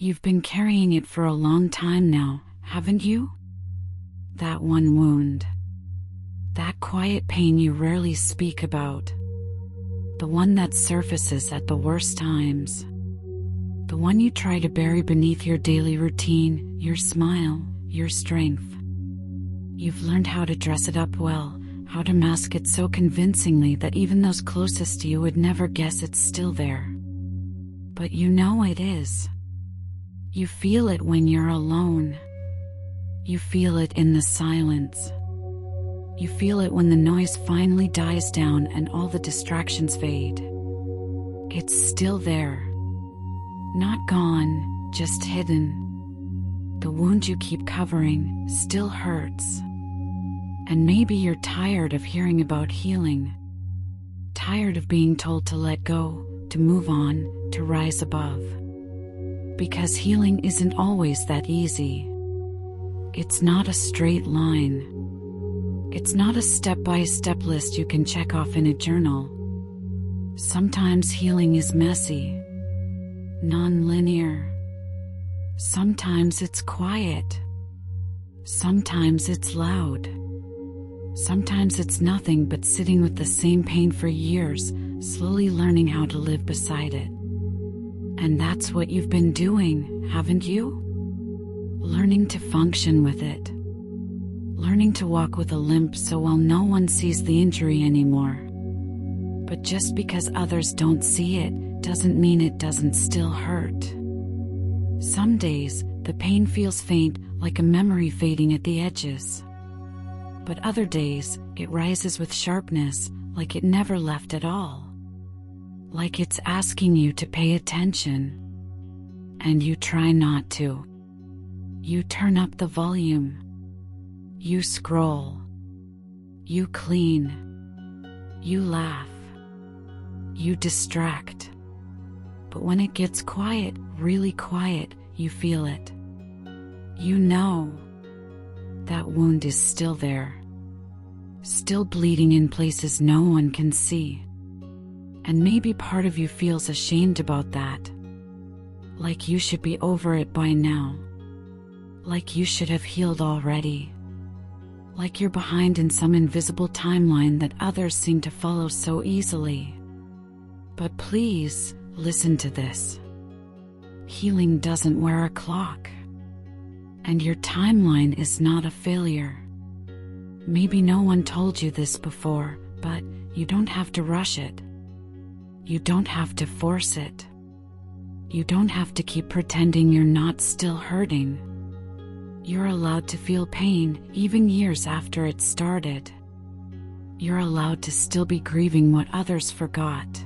You've been carrying it for a long time now, haven't you? That one wound. That quiet pain you rarely speak about. The one that surfaces at the worst times. The one you try to bury beneath your daily routine, your smile, your strength. You've learned how to dress it up well, how to mask it so convincingly that even those closest to you would never guess it's still there. But you know it is. You feel it when you're alone. You feel it in the silence. You feel it when the noise finally dies down and all the distractions fade. It's still there. Not gone, just hidden. The wound you keep covering still hurts. And maybe you're tired of hearing about healing. Tired of being told to let go, to move on, to rise above. Because healing isn't always that easy. It's not a straight line. It's not a step-by-step list you can check off in a journal. Sometimes healing is messy, non-linear. Sometimes it's quiet. Sometimes it's loud. Sometimes it's nothing but sitting with the same pain for years, slowly learning how to live beside it. And that's what you've been doing, haven't you? Learning to function with it. Learning to walk with a limp so well no one sees the injury anymore. But just because others don't see it, doesn't mean it doesn't still hurt. Some days, the pain feels faint, like a memory fading at the edges. But other days, it rises with sharpness, like it never left at all. Like it's asking you to pay attention. And you try not to. You turn up the volume. You scroll. You clean. You laugh. You distract. But when it gets quiet, really quiet, you feel it. You know. That wound is still there. Still bleeding in places no one can see. And maybe part of you feels ashamed about that. Like you should be over it by now. Like you should have healed already. Like you're behind in some invisible timeline that others seem to follow so easily. But please, listen to this. Healing doesn't wear a clock. And your timeline is not a failure. Maybe no one told you this before, but you don't have to rush it. You don't have to force it. You don't have to keep pretending you're not still hurting. You're allowed to feel pain even years after it started. You're allowed to still be grieving what others forgot.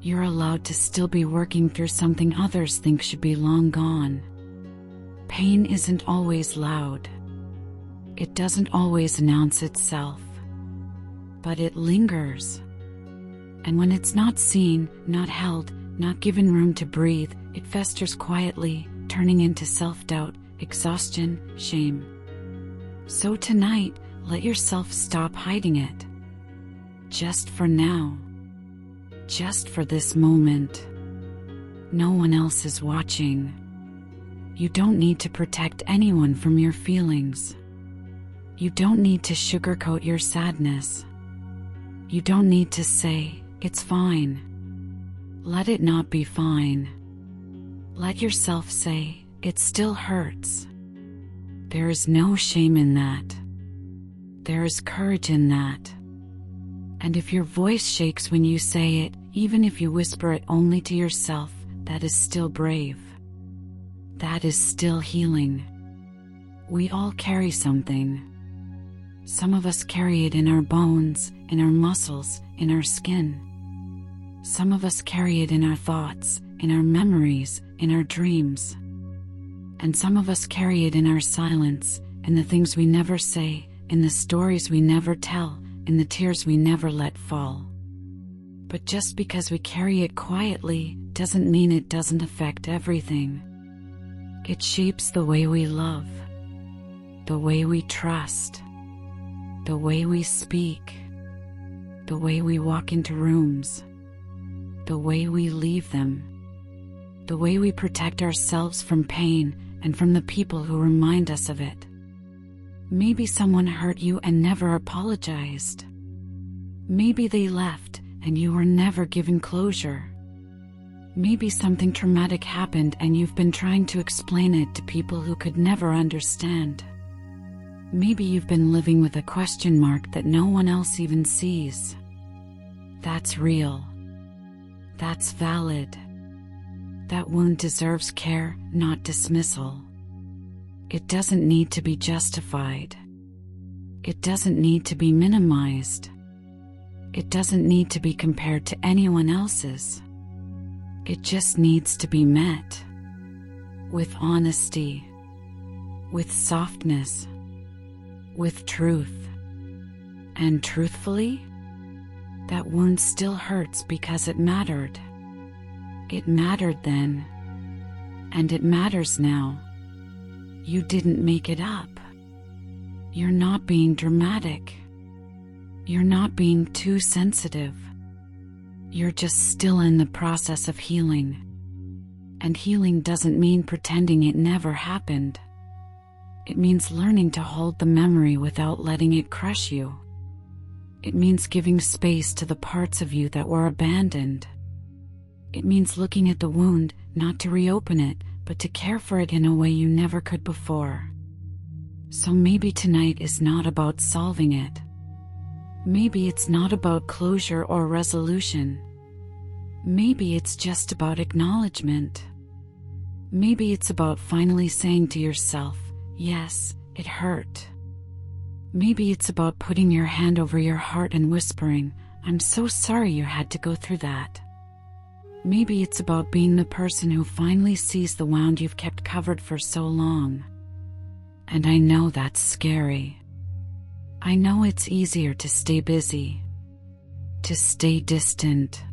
You're allowed to still be working through something others think should be long gone. Pain isn't always loud. It doesn't always announce itself. But it lingers. And when it's not seen, not held, not given room to breathe, it festers quietly, turning into self-doubt, exhaustion, shame. So tonight, let yourself stop hiding it. Just for now. Just for this moment. No one else is watching. You don't need to protect anyone from your feelings. You don't need to sugarcoat your sadness. You don't need to say, it's fine. Let it not be fine. Let yourself say, it still hurts. There is no shame in that. There is courage in that. And if your voice shakes when you say it, even if you whisper it only to yourself, that is still brave. That is still healing. We all carry something. Some of us carry it in our bones, in our muscles, in our skin. Some of us carry it in our thoughts, in our memories, in our dreams. And some of us carry it in our silence, in the things we never say, in the stories we never tell, in the tears we never let fall. But just because we carry it quietly, doesn't mean it doesn't affect everything. It shapes the way we love, the way we trust, the way we speak, the way we walk into rooms, the way we leave them. the way we protect ourselves from pain and from the people who remind us of it. Maybe someone hurt you and never apologized. Maybe they left and you were never given closure. Maybe something traumatic happened and you've been trying to explain it to people who could never understand. Maybe you've been living with a question mark that no one else even sees. That's real. That's valid. That wound deserves care, not dismissal. It doesn't need to be justified. It doesn't need to be minimized. It doesn't need to be compared to anyone else's. It just needs to be met. With honesty. With softness. With truth. And truthfully, that wound still hurts because it mattered. It mattered then. And it matters now. You didn't make it up. You're not being dramatic. You're not being too sensitive. You're just still in the process of healing. And healing doesn't mean pretending it never happened. It means learning to hold the memory without letting it crush you. It means giving space to the parts of you that were abandoned. It means looking at the wound, not to reopen it, but to care for it in a way you never could before. So maybe tonight is not about solving it. Maybe it's not about closure or resolution. Maybe it's just about acknowledgement. Maybe it's about finally saying to yourself, yes, it hurt. Maybe it's about putting your hand over your heart and whispering, I'm so sorry you had to go through that. Maybe it's about being the person who finally sees the wound you've kept covered for so long. And I know that's scary. I know it's easier to stay busy, to stay distant,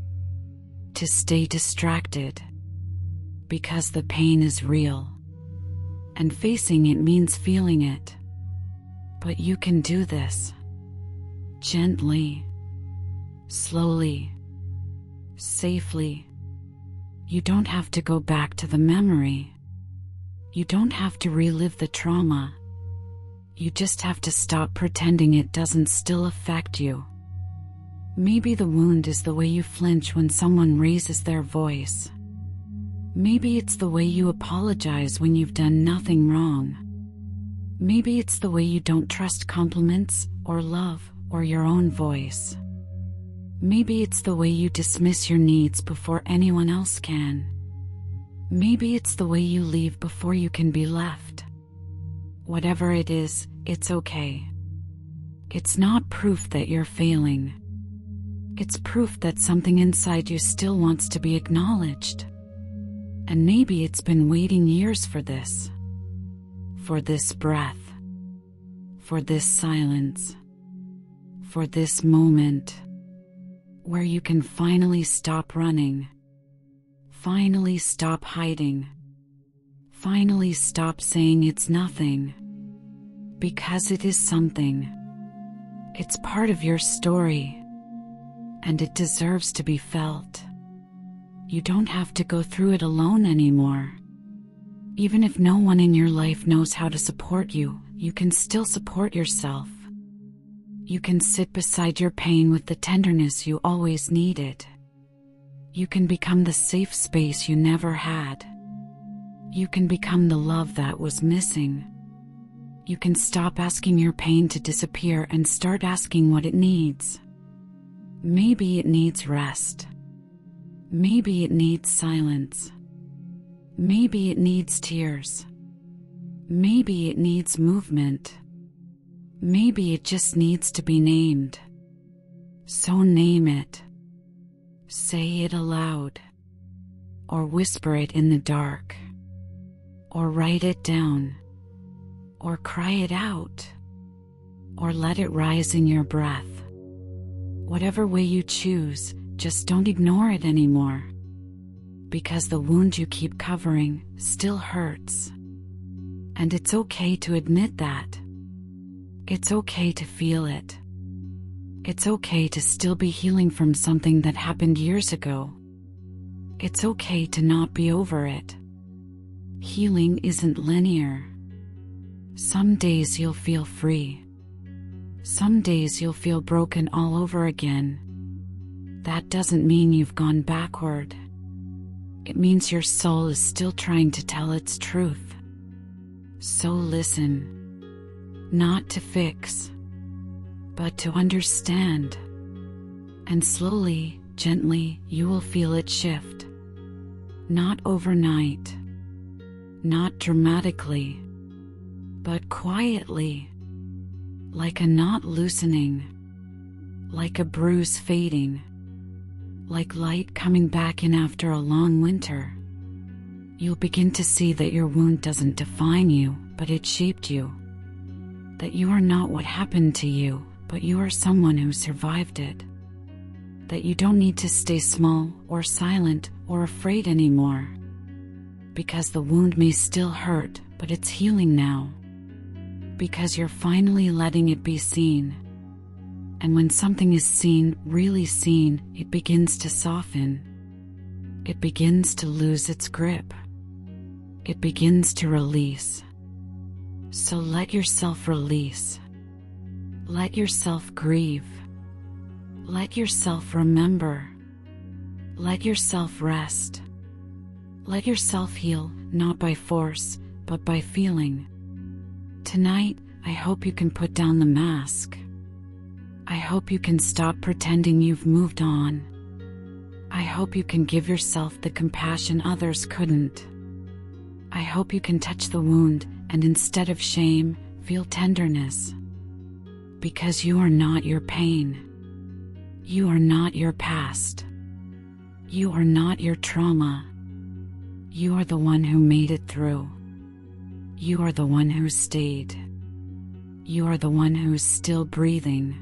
to stay distracted, because the pain is real, and facing it means feeling it. But you can do this. Gently, slowly, safely. You don't have to go back to the memory. You don't have to relive the trauma. You just have to stop pretending it doesn't still affect you. Maybe the wound is the way you flinch when someone raises their voice. Maybe it's the way you apologize when you've done nothing wrong. Maybe it's the way you don't trust compliments or love or your own voice. Maybe it's the way you dismiss your needs before anyone else can. Maybe it's the way you leave before you can be left. Whatever it is, it's okay. It's not proof that you're failing. It's proof that something inside you still wants to be acknowledged. And maybe it's been waiting years for this. For this breath. For this silence. For this moment. Where you can finally stop running. Finally stop hiding. Finally stop saying it's nothing. Because it is something. It's part of your story. And it deserves to be felt. You don't have to go through it alone anymore. Even if no one in your life knows how to support you, you can still support yourself. You can sit beside your pain with the tenderness you always needed. You can become the safe space you never had. You can become the love that was missing. You can stop asking your pain to disappear and start asking what it needs. Maybe it needs rest. Maybe it needs silence. Maybe it needs tears. Maybe it needs movement. Maybe it just needs to be named. So name it. Say it aloud. Or whisper it in the dark. Or write it down. Or cry it out. Or let it rise in your breath. Whatever way you choose, just don't ignore it anymore. Because the wound you keep covering still hurts. And it's okay to admit that. It's okay to feel it. It's okay to still be healing from something that happened years ago. It's okay to not be over it. Healing isn't linear. Some days you'll feel free. Some days you'll feel broken all over again. That doesn't mean you've gone backward. It means your soul is still trying to tell its truth. So listen, not to fix, but to understand. And slowly, gently, you will feel it shift. Not overnight, not dramatically, but quietly, like a knot loosening, like a bruise fading, like light coming back in after a long winter. You'll begin to see that your wound doesn't define you, but it shaped you. That you are not what happened to you, but you are someone who survived it. That you don't need to stay small or silent or afraid anymore. Because the wound may still hurt, but it's healing now. Because you're finally letting it be seen. And when something is seen, really seen, it begins to soften. It begins to lose its grip. It begins to release. So let yourself release. Let yourself grieve. Let yourself remember. Let yourself rest. Let yourself heal, not by force, but by feeling. Tonight, I hope you can put down the mask. I hope you can stop pretending you've moved on. I hope you can give yourself the compassion others couldn't. I hope you can touch the wound and instead of shame, feel tenderness. Because you are not your pain. You are not your past. You are not your trauma. You are the one who made it through. You are the one who stayed. You are the one who's still breathing.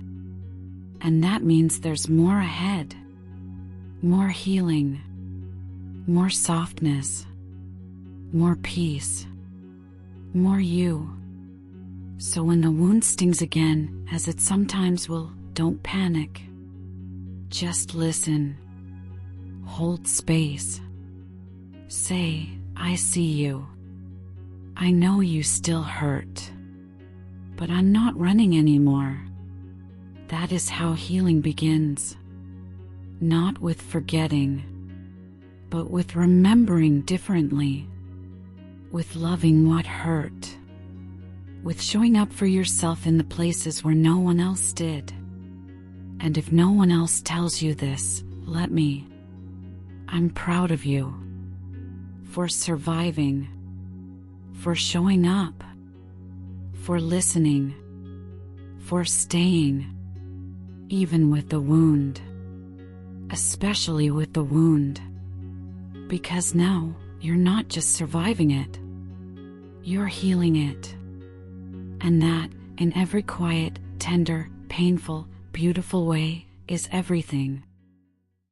And that means there's more ahead. More healing. More softness. More peace. More you. So when the wound stings again, as it sometimes will, don't panic. Just listen. Hold space. Say, I see you. I know you still hurt. But I'm not running anymore. That is how healing begins. Not with forgetting, but with remembering differently. With loving what hurt. With showing up for yourself in the places where no one else did. And if no one else tells you this, let me. I'm proud of you. For surviving. For showing up. For listening. For staying. Even with the wound. Especially with the wound. Because now, you're not just surviving it. You're healing it. And that, in every quiet, tender, painful, beautiful way, is everything.